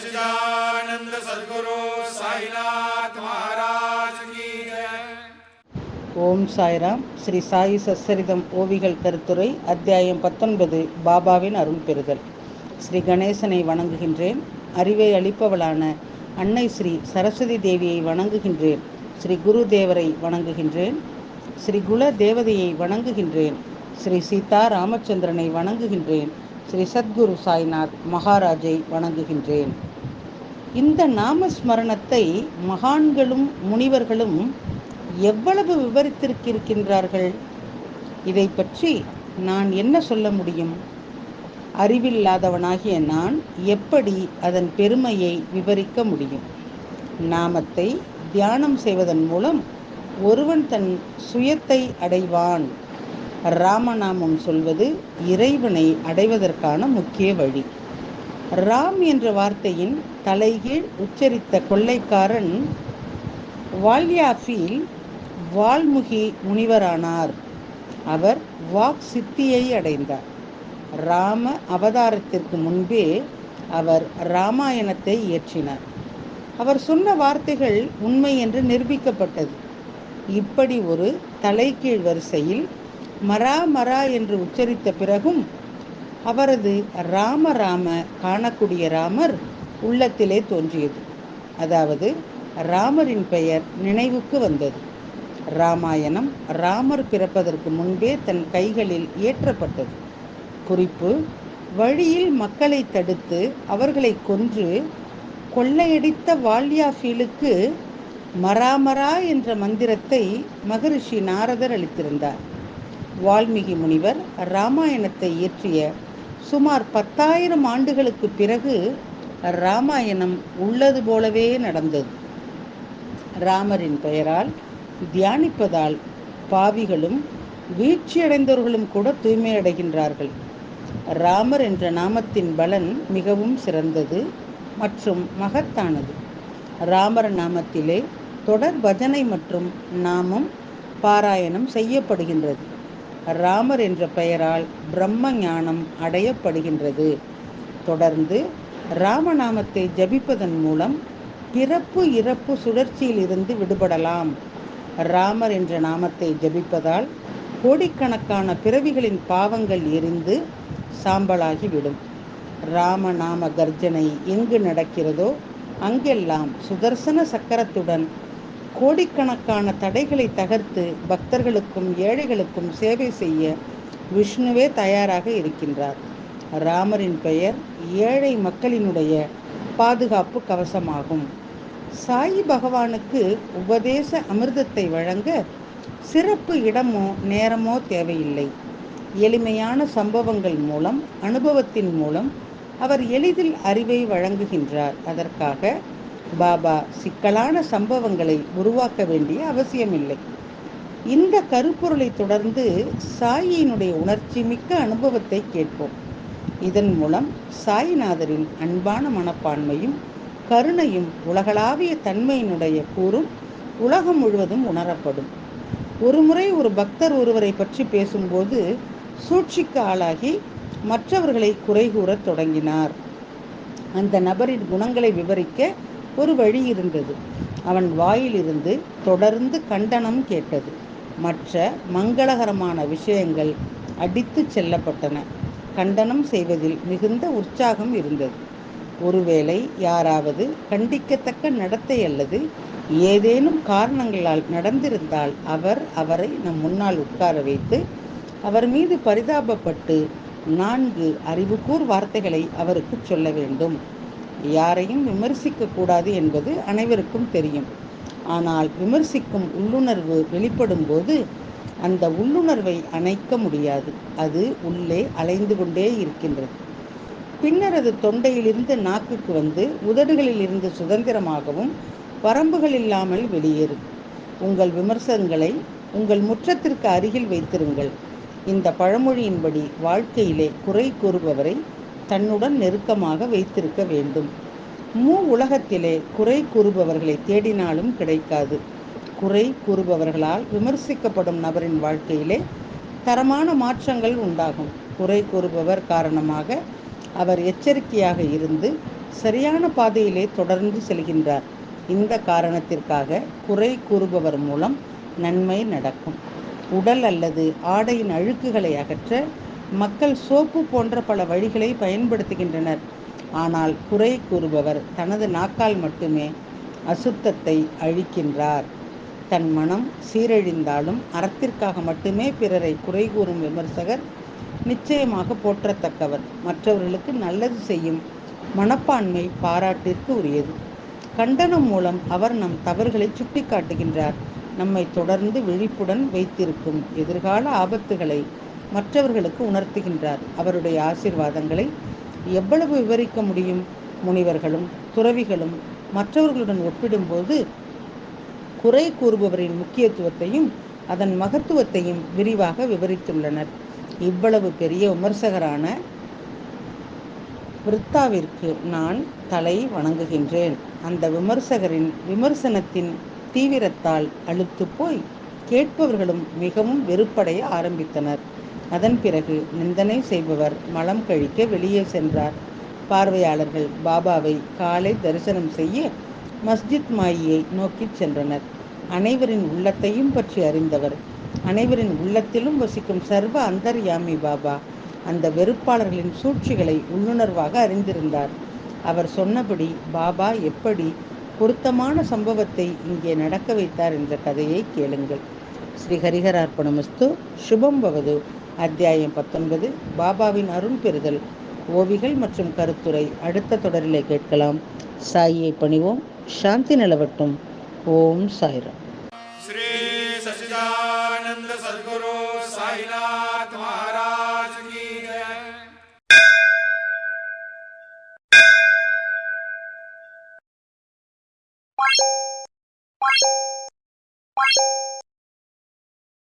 सच्चिदानंद सद्गुरु साईनाथ महाराज की जय. ஓம் சாய்ராம். ஸ்ரீ சாயி சச்சரிதம் ஓவிகள் கருத்துரை அத்தியாயம் 19. பாபாவின் அருள் பெறுதல். ஸ்ரீ கணேசனை வணங்குகின்றேன். அறிவை அளிப்பவளான அன்னை ஸ்ரீ சரஸ்வதி தேவியை வணங்குகின்றேன். ஸ்ரீ குரு தேவரை வணங்குகின்றேன். ஸ்ரீ குல தேவதையை வணங்குகின்றேன். ஸ்ரீ சீதா ராமச்சந்திரனை வணங்குகின்றேன். ஸ்ரீ சத்குரு சாய்நாத் மகாராஜை வணங்குகின்றேன். இந்த நாமஸ்மரணத்தை மகான்களும் முனிவர்களும் எவ்வளவு விவரித்திருக்கின்றார்கள்? இதை பற்றி நான் என்ன சொல்ல முடியும்? அறிவில்லாதவனாகிய நான் எப்படி அதன் பெருமையை விவரிக்க முடியும்? நாமத்தை தியானம் செய்வதன் மூலம் ஒருவன் தன் சுயத்தை அடைவான். ராமநாமம் சொல்வது இறைவனை அடைவதற்கான முக்கிய வழி. ராம் என்ற வார்த்தையின் தலைகீழ் உச்சரித்த கொள்ளைக்காரன் வால்யாஃபில் வால்முகி முனிவரானார். அவர் வாக் சித்தியை அடைந்தார். ராம அவதாரத்திற்கு முன்பே அவர் இராமாயணத்தை இயற்றினார். அவர் சொன்ன வார்த்தைகள் உண்மை என்று நிரூபிக்கப்பட்டது. இப்படி ஒரு தலைகீழ் வரிசையில் மரா என்று உச்சரித்த பிறகும் அவரது ராம காணக்கூடிய ராமர் உள்ளத்திலே தோன்றியது. அதாவது ராமரின் பெயர் நினைவுக்கு வந்தது. ராமாயணம் ராமர் பிறப்பதற்கு முன்பே தன் கைகளில் ஏற்றப்பட்டது. குறிப்பு: வழியில் மக்களை தடுத்து அவர்களை கொன்று கொள்ளையடித்த வால்யாஃபீலுக்கு மராமரா என்ற மந்திரத்தை மகரிஷி நாரதர் அளித்திருந்தார். வால்மீகி முனிவர் இராமாயணத்தை இயற்றிய சுமார் 10,000 ஆண்டுகளுக்கு பிறகு இராமாயணம் உள்ளது போலவே நடந்தது. ராமரின் பெயரால் தியானிப்பதால் பாவிகளும் வீழ்ச்சியடைந்தவர்களும் கூட தூய்மையடைகின்றார்கள். ராமர் என்ற நாமத்தின் பலன் மிகவும் சிறந்தது மற்றும் மகத்தானது. ராமர் நாமத்திலே தொடர் பஜனை மற்றும் நாமம் பாராயணம் செய்யப்படுகின்றது. ராமர் என்ற பெயரால் பிரம்ம ஞானம் அடையப்படுகின்றது. தொடர்ந்து ராமநாமத்தை ஜபிப்பதன் மூலம் பிறப்பு இறப்பு சுழற்சியில் இருந்து விடுபடலாம். ராமர் என்ற நாமத்தை ஜபிப்பதால் கோடிக்கணக்கான பிறவிகளின் பாவங்கள் எரிந்து சாம்பலாகிவிடும். ராமநாம கர்ஜனை எங்கு நடக்கிறதோ அங்கெல்லாம் சுதர்சன சக்கரத்துடன் கோடிக்கணக்கான தடைகளை தகர்த்து பக்தர்களுக்கும் ஏழைகளுக்கும் சேவை செய்ய விஷ்ணுவே தயாராக இருக்கின்றார். ராமரின் பெயர் ஏழை மக்களினுடைய பாதுகாப்பு கவசமாகும். சாயி பகவானுக்கு உபதேச அமிர்தத்தை வழங்க சிறப்பு இடமோ நேரமோ தேவையில்லை. எளிமையான சம்பவங்கள் மூலம், அனுபவத்தின் மூலம் அவர் எளிதில் அறிவை வழங்குகின்றார். அதற்காக பாபா சிக்கலான சம்பவங்களை உருவாக்க வேண்டிய அவசியமில்லை. இந்த கருப்பொருளை தொடர்ந்து சாயியினுடைய உணர்ச்சி மிக்க அனுபவத்தை கேட்போம். இதன் மூலம் சாய்நாதரின் அன்பான மனப்பான்மையும் கருணையும் உலகளாவிய தன்மையினுடைய கூறும் உலகம் முழுவதும் உணரப்படும். ஒருமுறை ஒரு பக்தர் ஒருவரை பற்றி பேசும்போது சூழ்ச்சிக்கு ஆளாகி மற்றவர்களை குறை கூறத் தொடங்கினார். அந்த நபரின் குணங்களை விவரிக்க ஒரு வழி இருந்தது. அவன் வாயிலிருந்து தொடர்ந்து கண்டனம் கேட்டது. மற்ற மங்களகரமான விஷயங்கள் அடித்து செல்லப்பட்டன. கண்டனம் செய்வதில் மிகுந்த உற்சாகம் இருந்தது. ஒருவேளை யாராவது கண்டிக்கத்தக்க நடத்தை அல்லது ஏதேனும் காரணங்களால் நடந்திருந்தால் அவரை நம் முன்னால் உட்கார வைத்து அவர் மீது பரிதாபப்பட்டு 4 அறிவுக்கூர் வார்த்தைகளை அவருக்கு சொல்ல வேண்டும். யாரையும் விமர்சிக்க கூடாது என்பது அனைவருக்கும் தெரியும். ஆனால் விமர்சிக்கும் உள்ளுணர்வு வெளிப்படும் போது அந்த உள்ளுணர்வை அணைக்க முடியாது. அது உள்ளே அலைந்து கொண்டே இருக்கின்றது. பின்னர் அது தொண்டையிலிருந்து நாக்குக்கு வந்து உதடுகளில் இருந்து சுதந்திரமாகவும் வரம்புகள் இல்லாமல் வெளியேறும். உங்கள் விமர்சனங்களை உங்கள் முற்றத்திற்கு அருகில் வைத்திருங்கள். இந்த பழமொழியின்படி வாழ்க்கையிலே குறை கூறுபவரை தன்னுடன் நெருக்கமாக வைத்திருக்க வேண்டும். உலகத்திலே குறை கூறுபவர்களை தேடினாலும் கிடைக்காது. குறை கூறுபவர்களால் விமர்சிக்கப்படும் நபரின் வாழ்க்கையிலே தரமான மாற்றங்கள் உண்டாகும். குறை கூறுபவர் காரணமாக அவர் எச்சரிக்கையாக இருந்து சரியான பாதையிலே தொடர்ந்து செல்கின்றார். இந்த காரணத்திற்காக குறை கூறுபவர் மூலம் நன்மை நடக்கும். உடல் அல்லது ஆடையின் அழுக்குகளை அகற்ற மக்கள் சோப்பு போன்ற பல வழிகளை பயன்படுத்துகின்றனர். ஆனால் குறை கூறுபவர் தனது நாக்கால் மட்டுமே அசுத்தத்தை அழிக்கின்றார். தன் மனம் சீரழிந்தாலும் அறத்திற்காக மட்டுமே பிறரை குறை கூறும் விமர்சகர் நிச்சயமாக போற்றத்தக்கவர். மற்றவர்களுக்கு நல்லது செய்யும் மனப்பான்மை பாராட்டிற்கு உரியது. கண்டனம் மூலம் அவர் நம் தவறுகளை சுட்டிக்காட்டுகின்றார். நம்மை தொடர்ந்து விழிப்புடன் வைத்திருக்கும் எதிர்கால ஆபத்துகளை மற்றவர்களுக்கு உணர்த்துகின்றார். அவருடைய ஆசீர்வாதங்களை எவ்வளவு விவரிக்க முடியும்? முனிவர்களும் துறவிகளும் மற்றவர்களுடன் ஒப்பிடும்போது குறை கூறுபவரின் முக்கியத்துவத்தையும் அதன் மகத்துவத்தையும் விரிவாக விவரித்துள்ளனர். இவ்வளவு பெரிய விமர்சகரான விருத்தாவிற்கு நான் தலை வணங்குகின்றேன். அந்த விமர்சகரின் விமர்சனத்தின் தீவிரத்தால் அலுத்து போய் கேட்பவர்களும் மிகவும் வெறுப்படைய ஆரம்பித்தனர். அதன் பிறகு நிந்தனை செய்பவர் மலம் கழிக்க வெளியே சென்றார். பார்வையாளர்கள் பாபாவை காலை தரிசனம் செய்ய மஸ்ஜித் மாயியை நோக்கி சென்றனர். அனைவரின் உள்ளத்தையும் பற்றி அறிந்தவர், அனைவரின் உள்ளத்திலும் வசிக்கும் சர்வ அந்தர்யாமி பாபா அந்த வெறுப்பாளர்களின் சூழ்ச்சிகளை உள்ளுணர்வாக அறிந்திருந்தார். அவர் சொன்னபடி பாபா எப்படி பொருத்தமான சம்பவத்தை இங்கே நடக்க வைத்தார் என்ற கதையை கேளுங்கள். ஸ்ரீ ஹரிஹரார்ப்பணமஸ்து. சுபம் பவது. அத்தியாயம் 19. பாபாவின் அருள் பெறுதல். ஓவிகள் மற்றும் கருத்துரை அடுத்த தொடரிலே கேட்கலாம். சாயியை பணிவோம். சாந்தி நிலவட்டும். ஓம் சாய்ராம். श्री सच्चिदानंद सद्गुरु साईनाथ महाराज की जय।